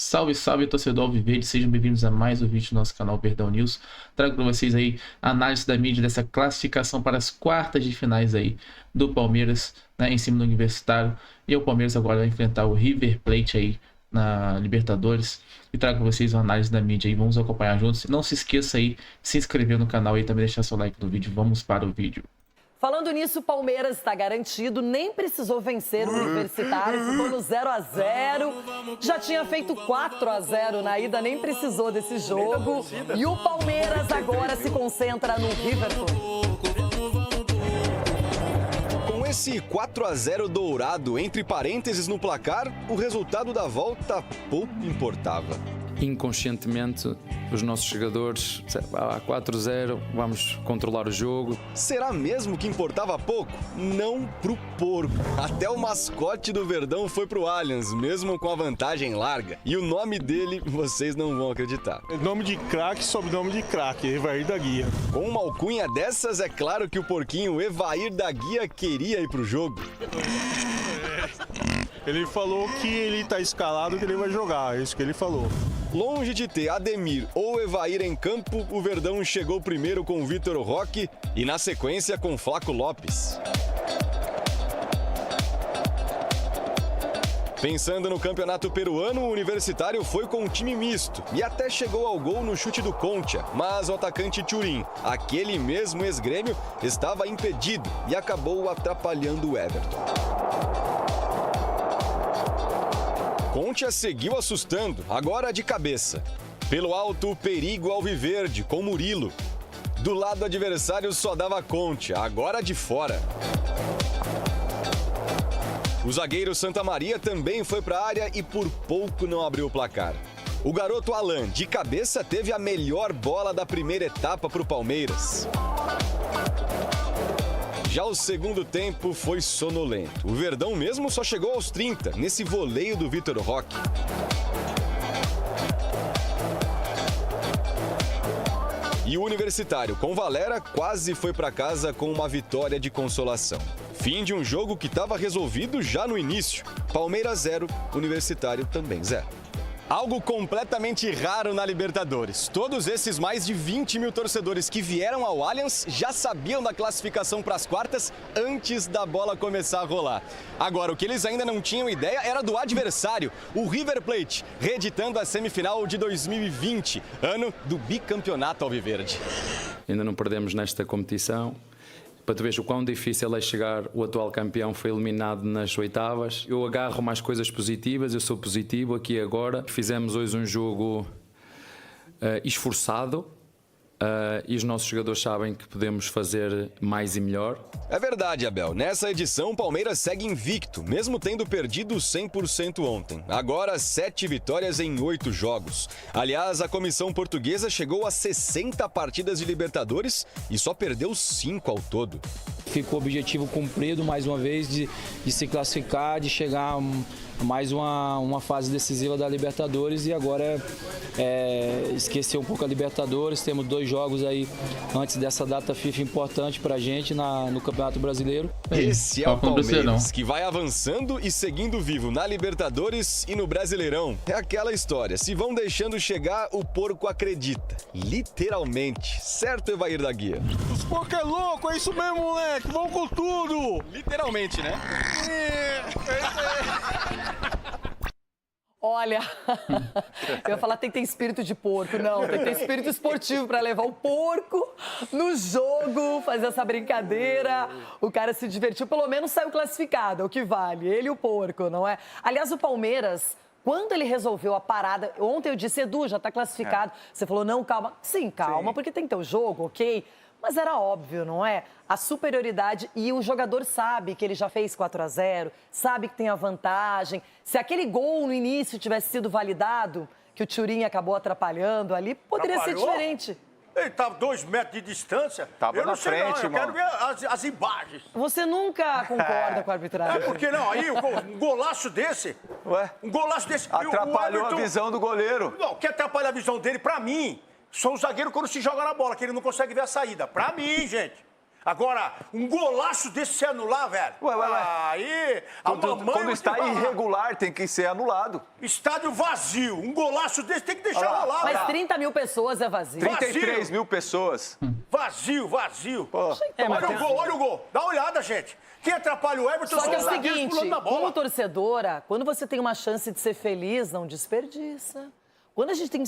Salve, salve, torcedor Alviverde, sejam bem-vindos a mais um vídeo do nosso canal Verdão News. Trago para vocês aí a análise da mídia dessa classificação para as quartas de finais aí do Palmeiras, né, em cima do Universitário. E o Palmeiras agora vai enfrentar o River Plate aí na Libertadores. E trago para vocês uma análise da mídia aí, vamos acompanhar juntos. Não se esqueça aí de se inscrever no canal e também deixar seu like no vídeo. Vamos para o vídeo. Falando nisso, o Palmeiras está garantido, nem precisou vencer o Universitário, ficou no 0-0, já tinha feito 4-0 na ida, nem precisou desse jogo. E o Palmeiras agora se concentra no River Plate. Com esse 4-0 dourado entre parênteses no placar, o resultado da volta pouco importava. Inconscientemente, os nossos jogadores, a 4-0, vamos controlar o jogo. Será mesmo que importava pouco? Não pro porco. Até o mascote do Verdão foi pro Allianz, mesmo com a vantagem larga. E o nome dele, vocês não vão acreditar. Nome de craque, sobrenome de craque, Evair da Guia. Com uma alcunha dessas, é claro que o porquinho Evair da Guia queria ir pro jogo. Ele falou que ele tá escalado, que ele vai jogar, é isso que ele falou. Longe de ter Ademir ou Evair em campo, o Verdão chegou primeiro com Vitor Roque e na sequência com Flaco Lopes. Pensando no campeonato peruano, o Universitário foi com um time misto e até chegou ao gol no chute do Concha, mas o atacante Turim, aquele mesmo ex-grêmio, estava impedido e acabou atrapalhando o Everton. Concha seguiu assustando, agora de cabeça. Pelo alto, o perigo alviverde, com Murilo. Do lado adversário só dava Concha, agora de fora. O zagueiro Santa Maria também foi para a área e por pouco não abriu o placar. O garoto Alan, de cabeça, teve a melhor bola da primeira etapa para o Palmeiras. Já o segundo tempo foi sonolento. O Verdão mesmo só chegou aos 30, nesse voleio do Vitor Roque. E o Universitário, com Valera, quase foi para casa com uma vitória de consolação. Fim de um jogo que estava resolvido já no início. Palmeiras 0, Universitário também 0. Algo completamente raro na Libertadores. Todos esses mais de 20 mil torcedores que vieram ao Allianz já sabiam da classificação para as quartas antes da bola começar a rolar. Agora, o que eles ainda não tinham ideia era do adversário, o River Plate, reeditando a semifinal de 2020, ano do bicampeonato alviverde. Ainda não perdemos nesta competição. Para tu veres o quão difícil é chegar, o atual campeão foi eliminado nas oitavas. Eu agarro mais coisas positivas, eu sou positivo aqui agora. Fizemos hoje um jogo esforçado e os nossos jogadores sabem que podemos fazer mais e melhor. É verdade, Abel. Nessa edição, o Palmeiras segue invicto, mesmo tendo perdido 100% ontem. Agora, 7 vitórias em 8 jogos. Aliás, a comissão portuguesa chegou a 60 partidas de Libertadores e só perdeu 5 ao todo. Ficou o objetivo cumprido mais uma vez de se classificar, de chegar a mais uma fase decisiva da Libertadores e agora esquecer um pouco a Libertadores. Temos 2 jogos aí antes dessa data FIFA importante pra gente no Campeonato Brasileiro. Esse é o Palmeiras, que vai avançando e seguindo vivo na Libertadores e no Brasileirão. É aquela história, se vão deixando chegar, o porco acredita. Literalmente. Certo, Evair da Guia? Os porcos é louco, é isso mesmo, moleque, vamos com tudo! Literalmente, né? Olha, eu ia falar tem que ter espírito de porco. Não, tem que ter espírito esportivo para levar o porco no jogo, fazer essa brincadeira. O cara se divertiu, pelo menos saiu classificado, é o que vale. Ele e o porco, não é? Aliás, o Palmeiras, quando ele resolveu a parada... Ontem eu disse, Edu, já tá classificado. Você falou, não, calma. Sim, calma, porque tem que ter o jogo, ok? Mas era óbvio, não é? A superioridade e o jogador sabe que ele já fez 4-0, sabe que tem a vantagem. Se aquele gol no início tivesse sido validado, que o Turim acabou atrapalhando ali, poderia ser diferente. Ele estava 2 metros de distância. Tava na frente, eu quero ver as imagens. Você nunca concorda com a arbitragem? É porque não, aí um golaço desse... Ué? Um golaço desse... Atrapalhou a visão do goleiro. Não, quer atrapalhar a visão dele, pra mim, são os zagueiros quando se joga na bola, que ele não consegue ver a saída. Pra mim, gente. Agora, um golaço desse se anular, velho. Ué. Aí, a mamãe... Quando está irregular, tem que ser anulado. Estádio vazio. Um golaço desse tem que deixar rolar. Mas velho. 30 mil pessoas é vazio. 33 mil pessoas. Vazio. Pô. Olha o gol. Dá uma olhada, gente. Quem atrapalha o Everton Só que é o os zagueiros seguinte, pulando na bola. como torcedora, quando você tem uma chance de ser feliz, não desperdiça. Quando a gente tem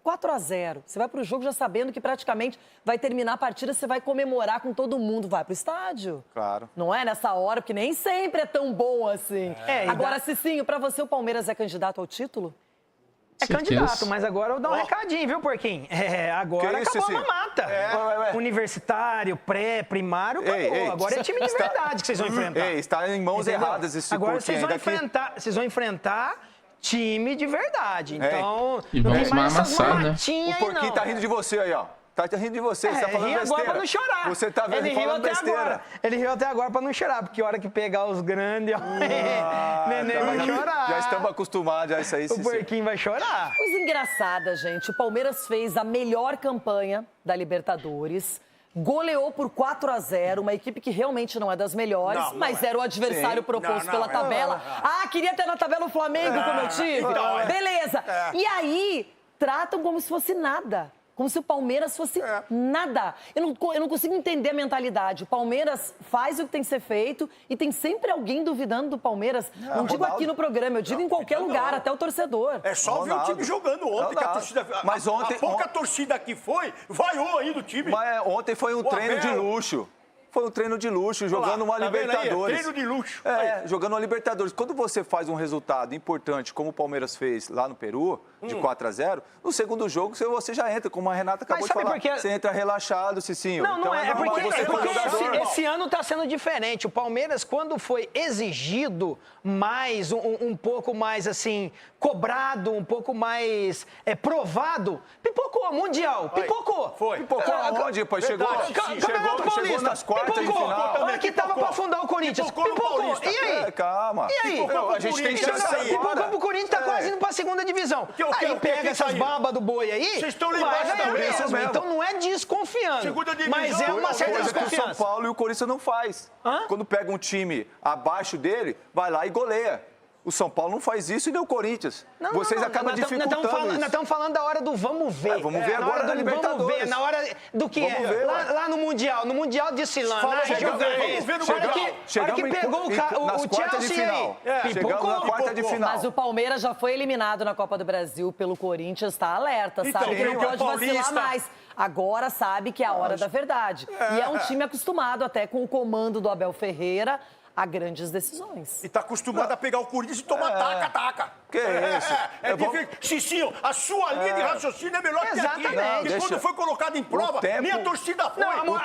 4-0, você vai pro jogo já sabendo que praticamente vai terminar a partida, você vai comemorar com todo mundo, vai pro estádio. Claro. Não é nessa hora, porque nem sempre é tão bom assim. Agora, Cicinho, pra você o Palmeiras é candidato ao título? É Certeza. candidato, mas agora eu vou dar um recadinho, viu, Porquinho? Agora Que isso, acabou a Cicinho? mamata. Ué. Universitário, pré, primário, acabou. Ei, agora é time de verdade que vocês vão enfrentar. Ei, está em mãos Entendeu? erradas esse Agora Porquinho vocês vão enfrentar time de verdade. Então, E não vamos tem mais essas amassar, né? mamatinhas O Porquinho aí, não. tá rindo de você aí, ó. Tá rindo de você, você tá falando ri agora besteira. pra não chorar. Você tá vendo Ele riu falando até besteira. agora. Ele riu até agora pra não chorar, porque a hora que pegar os grandes, ó, neném vai chorar. Já estamos acostumados a isso aí, O Cici. Porquinho vai chorar. Coisa engraçada, gente. O Palmeiras fez a melhor campanha da Libertadores. Goleou por 4-0, uma equipe que realmente não é das melhores, Não, não mas é. era o adversário proposto Não, pela não, tabela. Queria ter na tabela o Flamengo, como eu tive? então, Beleza. E aí, tratam como se fosse nada. Como se o Palmeiras fosse nada. Eu não consigo entender a mentalidade. O Palmeiras faz o que tem que ser feito e tem sempre alguém duvidando do Palmeiras. Não digo Ronaldo. aqui no programa, eu digo em qualquer lugar, até o torcedor. É só ver o Ronaldo. time jogando ontem, que a Ronaldo. torcida... Mas ontem- A pouca torcida que foi, vaiou aí do time. Mas ontem foi um O treino de Abel. luxo. Foi um treino de luxo, jogando uma Tá vendo aí? Libertadores. Treino de luxo. Jogando uma Libertadores. Quando você faz um resultado importante, como o Palmeiras fez lá no Peru, de 4-0, no segundo jogo você já entra, como a Renata acabou de sabe falar. por quê? Você entra relaxado, Cicinho. Não, então não é. É normal porque, você como jogador. esse ano está sendo diferente. O Palmeiras, quando foi exigido mais, um pouco mais assim, cobrado, um pouco mais provado, pipocou, Mundial, pipocou. Foi. Pipocou aonde, pai? Chegou, Verdade. chegou nas quartas de final. A hora que tava pra afundar o Corinthians, Pipocou no pipocou. Paulista. E aí? Calma. E aí? Pipocou A gente pro tem Corinthians. chance Pipocou agora. pro Corinthians, tá quase indo pra segunda divisão. Aí pega essas babas do boi aí, Vocês estão vai ligados ganhar por isso mesmo. mesmo. Então não é desconfiando, Segunda divisão, mas é uma certa Coisa que o São desconfiança. Paulo e o Corinthians não faz. Quando pega um time abaixo dele, vai lá e goleia. O São Paulo não faz isso e nem o Corinthians. Vocês acabam dificultando Nós isso. estamos falando da hora do vamos ver. Vamos ver na agora hora na do Libertadores. Vamos ver, na hora do que Vamos ver, lá no Mundial. No Mundial de Silano. Fala, Jogar vamos isso. ver no A hora Mundial. que pegou nas o quartas de Chelsea final. aí. Chegamos na quarta de final. Mas o Palmeiras já foi eliminado na Copa do Brasil pelo Corinthians, tá alerta, Então, sabe que não briga pode vacilar paulista. mais. Agora sabe que é a hora da verdade. E é um time acostumado até com o comando do Abel Ferreira a grandes decisões. E tá acostumado a pegar o Corinthians e tomar taca. Que isso? É difícil. Cicinho, a sua linha de raciocínio é melhor que aqui. Exatamente. E quando foi colocado em prova, tempo- nem a torcida foi. Não, O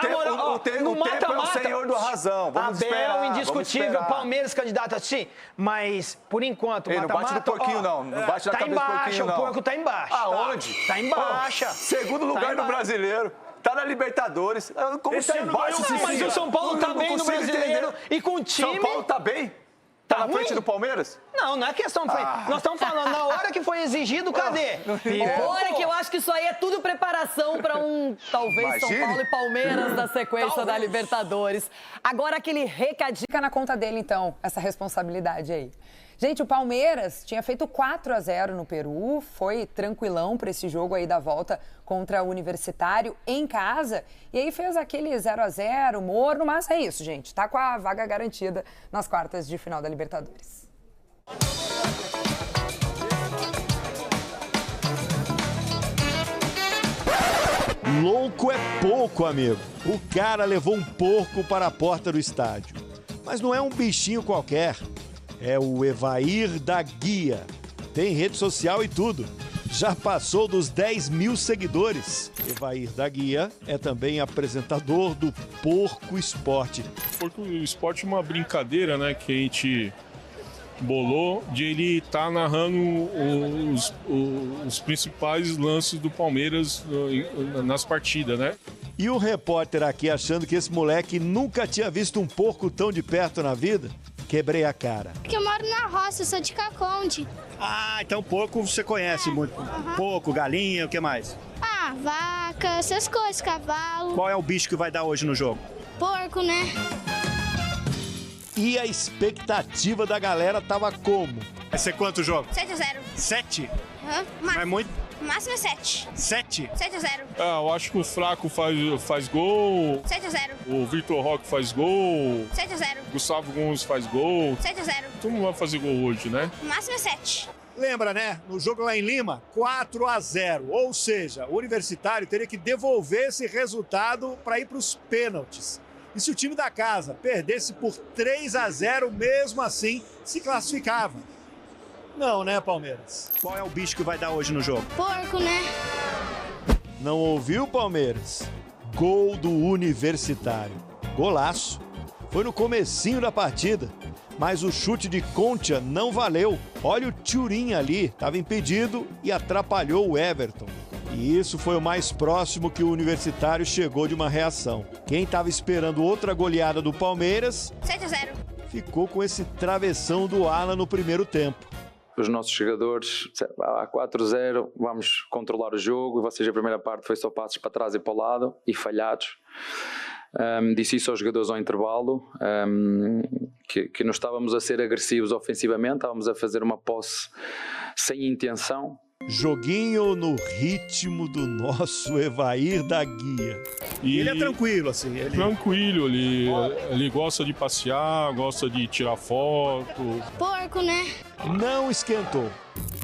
tempo no é o mata-mata, senhor da razão. Vamos Abel, esperar. indiscutível, vamos esperar. Palmeiras candidato assim, mas por enquanto Ei, não bate no mata-mata, porquinho, ó, não. Não bate na tá cabeça do embaixo, porquinho, não. o porco tá embaixo. Aonde? Tá embaixo. Segundo lugar no embaixo. Brasileiro. Tá na Libertadores. Como Esse tá ano embaixo, ganhou, Cicinho? Mas o São Paulo tá Eu não bem no consigo Brasileiro entender. e com o time... São Paulo tá bem? Tá na frente ruim? do Palmeiras? Não é questão... Nós estamos falando, na hora que foi exigido, cadê? Olha que eu acho que isso aí é tudo preparação para talvez São Imagine. Paulo e Palmeiras da sequência da Libertadores. Agora aquele recadinho. Fica na conta dele, então, essa responsabilidade aí. Gente, o Palmeiras tinha feito 4-0 no Peru, foi tranquilão para esse jogo aí da volta contra o Universitário em casa. E aí fez aquele 0-0 morno, mas é isso, gente. Tá com a vaga garantida nas quartas de final da Libertadores. Louco é pouco, amigo. O cara levou um porco para a porta do estádio. Mas não é um bichinho qualquer. É o Evair da Guia. Tem rede social e tudo. Já passou dos 10 mil seguidores. Evair da Guia é também apresentador do Porco Esporte. Porco Esporte é uma brincadeira, né, que a gente bolou de ele estar narrando os principais lances do Palmeiras nas partidas, né? E o repórter aqui achando que esse moleque nunca tinha visto um porco tão de perto na vida? Quebrei a cara. Porque eu moro na roça, eu sou de Caconde. Ah, então porco você conhece muito. Porco, galinha, o que mais? Ah, vaca, essas coisas, cavalo. Qual é o bicho que vai dar hoje no jogo? Porco, né? E a expectativa da galera tava como? Vai ser quanto o jogo? 7-0. 7? Aham. Não é muito? O máximo é 7. 7? 7-0. Eu acho que o Flaco faz gol, 7-0. o Vitor Roque faz gol, 7-0. Gustavo Gomes faz gol. 7-0. Todo mundo vai fazer gol hoje, né? O máximo é 7. Lembra, né? No jogo lá em Lima, 4-0. Ou seja, o Universitário teria que devolver esse resultado para ir para os pênaltis. E se o time da casa perdesse por 3-0, mesmo assim, se classificava. Não, né, Palmeiras? Qual é o bicho que vai dar hoje no jogo? Porco, né? Não ouviu, Palmeiras? Gol do Universitário. Golaço. Foi no comecinho da partida. Mas o chute de Concha não valeu. Olha o Turim ali, estava impedido e atrapalhou o Everton. E isso foi o mais próximo que o Universitário chegou de uma reação. Quem estava esperando outra goleada do Palmeiras 7-0. ficou com esse travessão do Alan no primeiro tempo. Os nossos jogadores, a 4-0, vamos controlar o jogo. Ou seja, a primeira parte foi só passos para trás e para o lado e falhados. Disse isso aos jogadores ao intervalo, que não estávamos a ser agressivos ofensivamente, estávamos a fazer uma posse sem intenção. Joguinho no ritmo do nosso Evair da Guia. E ele é tranquilo, assim. Tranquilo, ele gosta de passear, gosta de tirar foto. Porco, né? Não esquentou.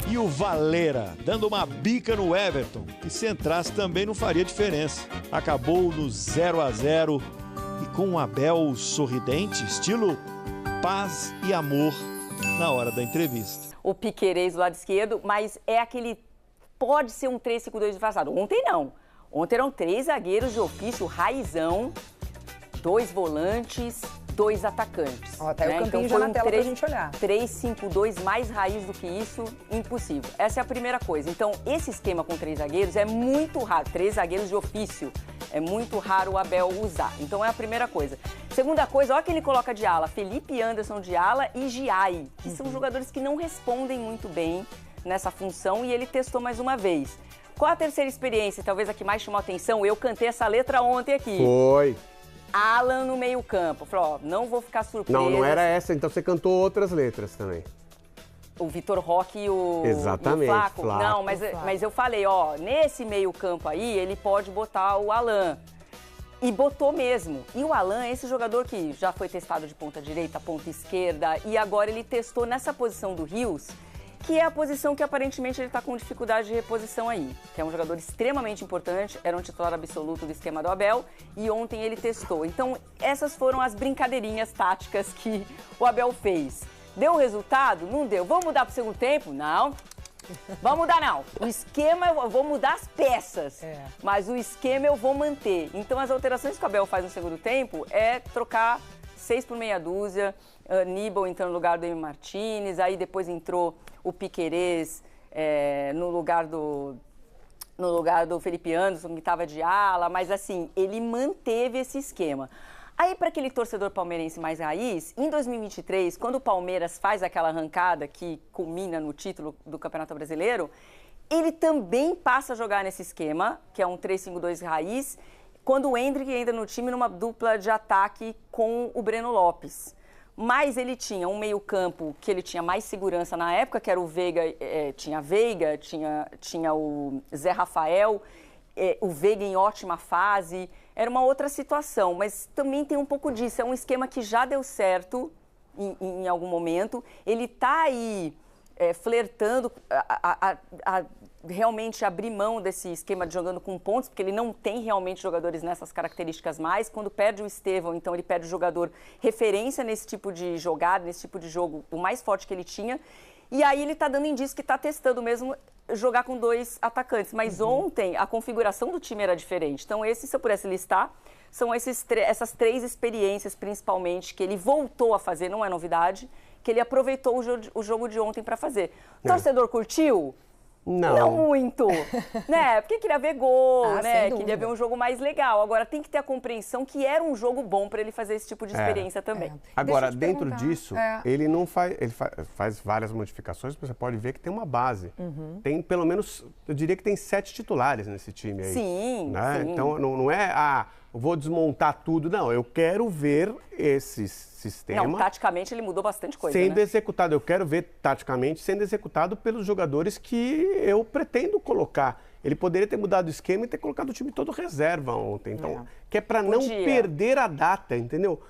E o Valera, dando uma bica no Everton, que se entrasse também não faria diferença. Acabou no 0-0 e com o Abel sorridente, estilo paz e amor na hora da entrevista. O Piquerez do lado esquerdo, mas é aquele... Pode ser um 3-5-2 disfarçado. Ontem não. Ontem eram 3 zagueiros de ofício, raizão, 2 volantes, 2 atacantes. Ó, tá aí o campinho então já na tela pra gente olhar. 3-5-2, mais raiz do que isso, impossível. Essa é a primeira coisa. Então, esse esquema com 3 zagueiros é muito raro. 3 zagueiros de ofício. É muito raro o Abel usar. Então, é a primeira coisa. Segunda coisa, olha quem ele coloca de ala. Felipe Anderson de ala e Giai, que são jogadores que não respondem muito bem nessa função e ele testou mais uma vez. Qual a terceira experiência? Talvez a que mais chamou a atenção. Eu cantei essa letra ontem aqui. Foi. Alan no meio-campo. Falou, ó, não vou ficar surpresa. Não era essa, então você cantou outras letras também. O Vitor Roque e o, exatamente, e o Flaco. Flaco. Não, mas eu falei, ó, nesse meio-campo aí, ele pode botar o Alan. E botou mesmo. E o Alan é esse jogador que já foi testado de ponta direita, ponta esquerda, e agora ele testou nessa posição do Rios, que é a posição que aparentemente ele está com dificuldade de reposição aí. Que é um jogador extremamente importante, era um titular absoluto do esquema do Abel, e ontem ele testou. Então, essas foram as brincadeirinhas táticas que o Abel fez. Deu resultado? Não deu. Vamos mudar para o segundo tempo? Não. Vamos mudar não. O esquema eu vou mudar as peças, mas o esquema eu vou manter. Então as alterações que o Abel faz no segundo tempo é trocar 6 por meia dúzia, Aníbal entrando no lugar do Emi Martínez, aí depois entrou o Piquerez no lugar do Felipe Anderson, que estava de ala, mas assim, ele manteve esse esquema. Aí, para aquele torcedor palmeirense mais raiz, em 2023, quando o Palmeiras faz aquela arrancada que culmina no título do Campeonato Brasileiro, ele também passa a jogar nesse esquema, que é um 3-5-2 raiz, quando o Endrick entra no time numa dupla de ataque com o Breno Lopes. Mas ele tinha um meio-campo que ele tinha mais segurança na época, que era o Veiga, tinha o Zé Rafael, o Veiga em ótima fase. Era uma outra situação, mas também tem um pouco disso. É um esquema que já deu certo em algum momento. Ele está aí flertando a realmente abrir mão desse esquema de jogando com pontos, porque ele não tem realmente jogadores nessas características mais. Quando perde o Estevão, então ele perde o jogador referência nesse tipo de jogada, nesse tipo de jogo, o mais forte que ele tinha. E aí ele está dando indício que está testando mesmo jogar com 2 atacantes. Mas ontem a configuração do time era diferente. Então se eu pudesse listar, são essas 3 experiências principalmente que ele voltou a fazer, não é novidade, que ele aproveitou o jogo de ontem para fazer. O torcedor curtiu? Não muito, né? Porque queria ver gol, né? Queria ver um jogo mais legal. Agora, tem que ter a compreensão que era um jogo bom para ele fazer esse tipo de experiência também. Agora, dentro disso, ele não faz... Ele faz várias modificações, mas você pode ver que tem uma base. Tem, pelo menos, eu diria que tem 7 titulares nesse time aí. Sim, né? sim. Então, não é... eu vou desmontar tudo. Não, eu quero ver esse sistema... Não, taticamente ele mudou bastante coisa, sendo né? executado. Eu quero ver, taticamente, sendo executado pelos jogadores que eu pretendo colocar. Ele poderia ter mudado o esquema e ter colocado o time todo reserva ontem. Então, que é para não perder a data, entendeu?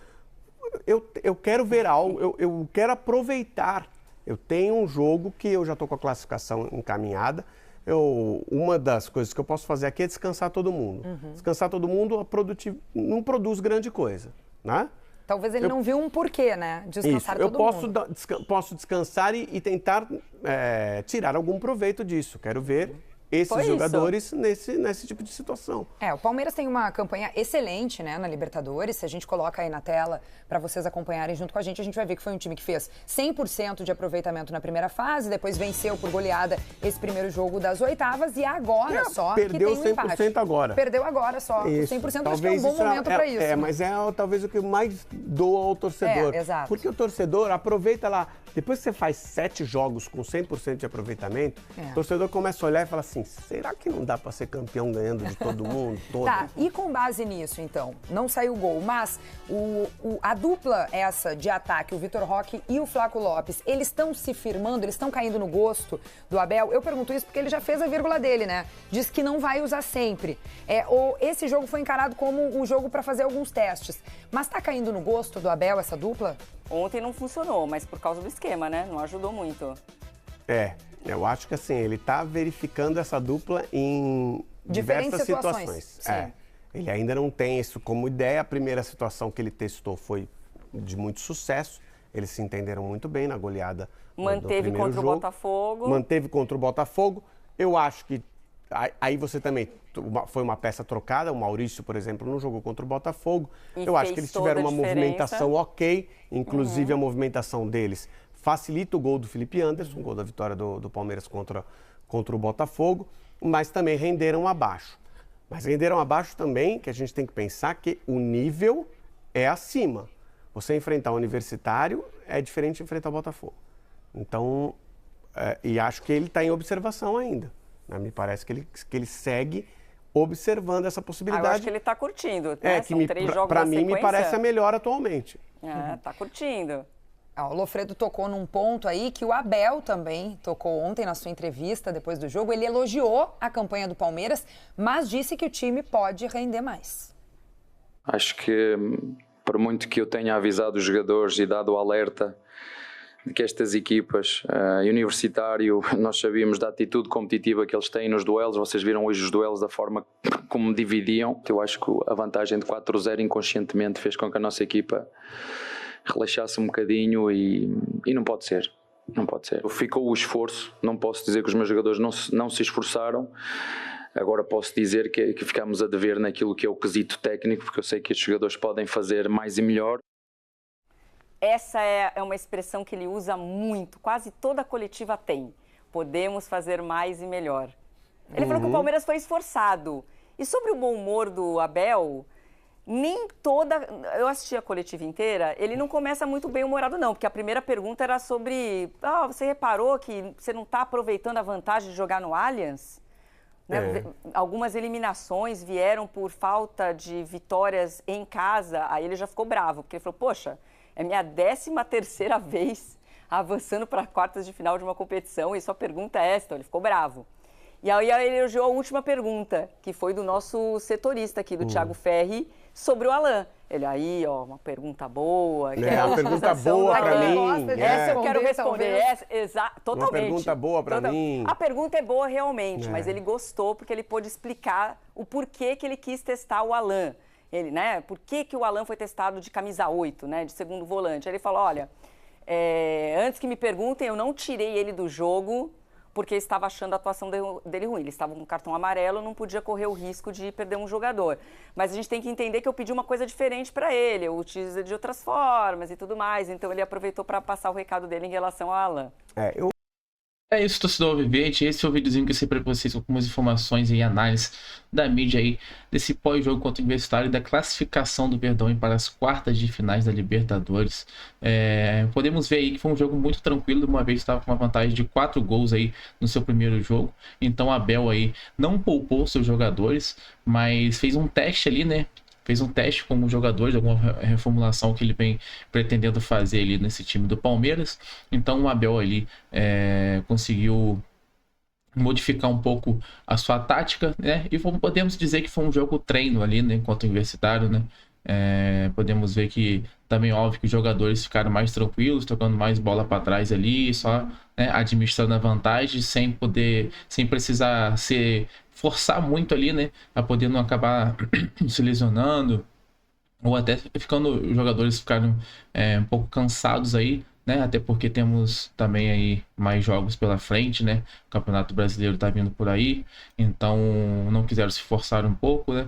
Eu quero ver algo, eu quero aproveitar. Eu tenho um jogo que eu já estou com a classificação encaminhada. Uma das coisas que eu posso fazer aqui é descansar todo mundo. Descansar todo mundo não produz grande coisa, né? Talvez ele não viu um porquê, né? Descansar todo mundo. Eu posso descansar e tentar tirar algum proveito disso. Quero ver esses jogadores nesse tipo de situação. O Palmeiras tem uma campanha excelente, né, na Libertadores. Se a gente coloca aí na tela para vocês acompanharem junto com a gente vai ver que foi um time que fez 100% de aproveitamento na primeira fase, depois venceu por goleada esse primeiro jogo das oitavas e agora só perdeu que tem um 100% empate. agora. Perdeu agora só. Isso. 100% talvez acho que é um bom momento para isso. Mas talvez o que mais doa ao torcedor. Exato. Porque o torcedor aproveita lá. Depois que você faz 7 jogos com 100% de aproveitamento, o torcedor começa a olhar e fala assim, será que não dá para ser campeão ganhando de todo mundo? Tá, e com base nisso, então, não saiu gol, mas a dupla essa de ataque, o Vitor Roque e o Flaco Lopes, eles estão se firmando, eles estão caindo no gosto do Abel? Eu pergunto isso porque ele já fez a vírgula dele, né? Diz que não vai usar sempre. Esse jogo foi encarado como um jogo para fazer alguns testes, mas tá caindo no gosto do Abel essa dupla? Ontem não funcionou, mas por causa do esquema, né? Não ajudou muito. Eu acho que assim, ele tá verificando essa dupla em diversas situações. Ele ainda não tem isso como ideia. A primeira situação que ele testou foi de muito sucesso. Eles se entenderam muito bem na goleada do primeiro contra jogo. O Botafogo. Manteve contra o Botafogo. Eu acho que aí você também foi uma peça trocada. O Maurício, por exemplo, não jogou contra o Botafogo. Eu acho que eles tiveram uma movimentação ok. Inclusive a movimentação deles facilita o gol do Felipe Anderson, o gol da vitória do Palmeiras contra o Botafogo, mas também renderam abaixo. Mas renderam abaixo também, que a gente tem que pensar que o nível é acima. Você enfrentar o Universitário é diferente de enfrentar o Botafogo. Então, e acho que ele está em observação ainda. Né? Me parece que ele segue observando essa possibilidade. Eu acho que ele está curtindo. Né? Que para mim me parece a melhor atualmente. Está curtindo. O Lofredo tocou num ponto aí que o Abel também tocou ontem na sua entrevista depois do jogo. Ele elogiou a campanha do Palmeiras, mas disse que o time pode render mais. Acho que, por muito que eu tenha avisado os jogadores e dado o alerta de que estas equipas, Universitário, nós sabíamos da atitude competitiva que eles têm nos duelos. Vocês viram hoje os duelos da forma como dividiam. Eu acho que a vantagem de 4-0 inconscientemente fez com que a nossa equipa relaxasse um bocadinho e não pode ser. Não pode ser. Ficou o esforço, não posso dizer que os meus jogadores não se esforçaram. Agora posso dizer que ficámos a dever naquilo que é o quesito técnico, porque eu sei que os jogadores podem fazer mais e melhor. Essa é uma expressão que ele usa muito, quase toda a coletiva tem. Podemos fazer mais e melhor. Ele falou que o Palmeiras foi esforçado. E sobre o bom humor do Abel, eu assisti a coletiva inteira, ele não começa muito bem humorado não, porque a primeira pergunta era sobre, você reparou que você não está aproveitando a vantagem de jogar no Allianz? Né? Algumas eliminações vieram por falta de vitórias em casa, aí ele já ficou bravo, porque ele falou, poxa, é minha 13ª vez avançando para quartas de final de uma competição e sua pergunta é essa, então ele ficou bravo. E aí ele elogiou a última pergunta, que foi do nosso setorista aqui, do Thiago Ferri, sobre o Alan. Ele aí, uma pergunta boa. Uma pergunta boa para mim. Essa eu quero responder. Totalmente. Uma pergunta boa para mim. A pergunta é boa realmente, mas ele gostou porque ele pôde explicar o porquê que ele quis testar o Alan. Ele, né? Por que o Alan foi testado de camisa 8, né? De segundo volante. Aí ele falou, olha, antes que me perguntem, eu não tirei ele do jogo porque estava achando a atuação dele ruim. Ele estava com cartão amarelo, não podia correr o risco de perder um jogador. Mas a gente tem que entender que eu pedi uma coisa diferente para ele, eu utilizo de outras formas e tudo mais. Então ele aproveitou para passar o recado dele em relação ao Alan. É isso, torcedor Alviverde. Esse é o videozinho que eu sempre para vocês com algumas informações e análise da mídia aí desse pós-jogo contra o Universitário e da classificação do Verdão para as quartas de finais da Libertadores. Podemos ver aí que foi um jogo muito tranquilo, uma vez estava com uma vantagem de 4 gols aí no seu primeiro jogo. Então a Abel aí não poupou seus jogadores, mas fez um teste ali, né? fez um teste com os jogadores, alguma reformulação que ele vem pretendendo fazer ali nesse time do Palmeiras. Então o Abel ali conseguiu modificar um pouco a sua tática, né? E podemos dizer que foi um jogo treino ali, né, enquanto Universitário, né? Podemos ver que também, óbvio, que os jogadores ficaram mais tranquilos, tocando mais bola para trás ali, só, né, administrando a vantagem, sem precisar forçar muito ali, né, a poder não acabar se lesionando, ou até os jogadores ficaram um pouco cansados aí, né? Até porque temos também aí mais jogos pela frente, né? O Campeonato Brasileiro tá vindo por aí, então não quiseram se forçar um pouco, né?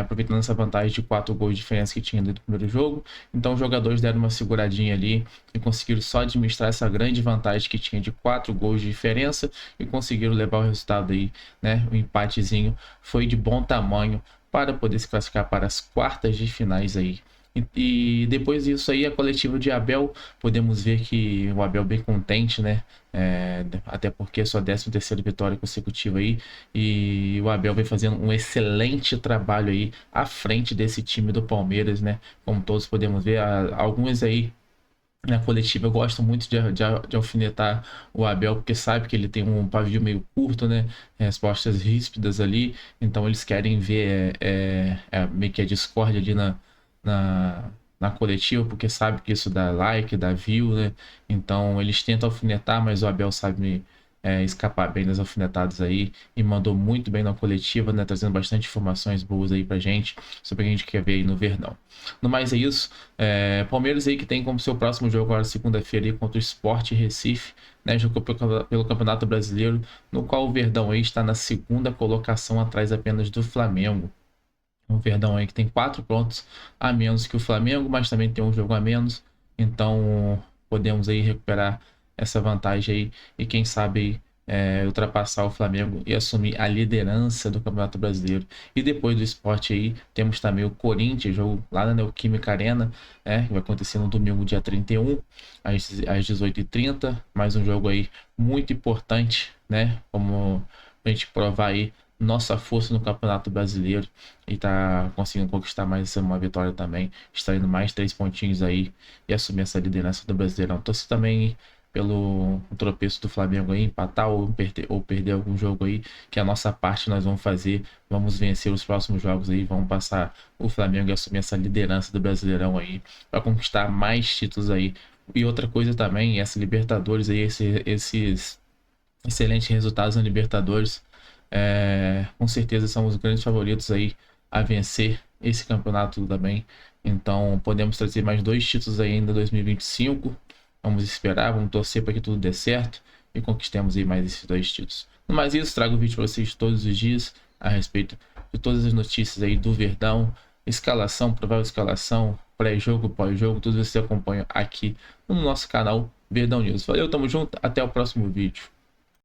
Aproveitando essa vantagem de 4 gols de diferença que tinha dentro do primeiro jogo. Então os jogadores deram uma seguradinha ali e conseguiram só administrar essa grande vantagem que tinha de 4 gols de diferença e conseguiram levar o resultado aí, né? O empatezinho foi de bom tamanho para poder se classificar para as quartas de finais aí. E depois disso aí, a coletiva de Abel, podemos ver que o Abel bem contente, né? Até porque é sua 13ª vitória consecutiva aí. E o Abel vem fazendo um excelente trabalho aí à frente desse time do Palmeiras, né? Como todos podemos ver, alguns aí na coletiva gostam muito de alfinetar o Abel, porque sabe que ele tem um pavio meio curto, né? Respostas ríspidas ali. Então eles querem ver meio que a discórdia ali na coletiva, porque sabe que isso dá like, dá view, né? Então eles tentam alfinetar, mas o Abel sabe escapar bem das alfinetadas aí e mandou muito bem na coletiva, né? Trazendo bastante informações boas aí pra gente sobre o que a gente quer ver aí no Verdão. No mais é isso. Palmeiras aí que tem como seu próximo jogo agora segunda-feira aí contra o Sport Recife, né? Jogou pelo Campeonato Brasileiro, no qual o Verdão aí está na 2ª colocação, atrás apenas do Flamengo. O Verdão aí que tem 4 pontos a menos que o Flamengo, mas também tem um jogo a menos. Então podemos aí recuperar essa vantagem aí e quem sabe ultrapassar o Flamengo e assumir a liderança do Campeonato Brasileiro. E depois do Sport aí temos também o Corinthians, jogo lá na Neoquímica Arena, que vai acontecer no domingo dia 31 às 18h30. Mais um jogo aí muito importante, né? Como a gente provar aí nossa força no Campeonato Brasileiro e tá conseguindo conquistar mais uma vitória também, extraindo mais 3 pontinhos aí e assumir essa liderança do Brasileirão. Torce também pelo tropeço do Flamengo aí, empatar ou perder algum jogo aí, que a nossa parte nós vamos fazer, vamos vencer os próximos jogos aí, vamos passar o Flamengo e assumir essa liderança do Brasileirão aí, para conquistar mais títulos aí. E outra coisa também, essa Libertadores aí, esses excelentes resultados na Libertadores, com certeza são os grandes favoritos aí a vencer esse campeonato também. Então podemos trazer mais 2 títulos aí ainda em 2025. Vamos esperar, vamos torcer para que tudo dê certo e conquistemos aí mais esses 2 títulos. No mais isso, trago vídeo para vocês todos os dias a respeito de todas as notícias aí do Verdão, escalação, provável escalação, pré-jogo, pós-jogo, tudo isso você acompanha aqui no nosso canal Verdão News. Valeu, tamo junto, até o próximo vídeo.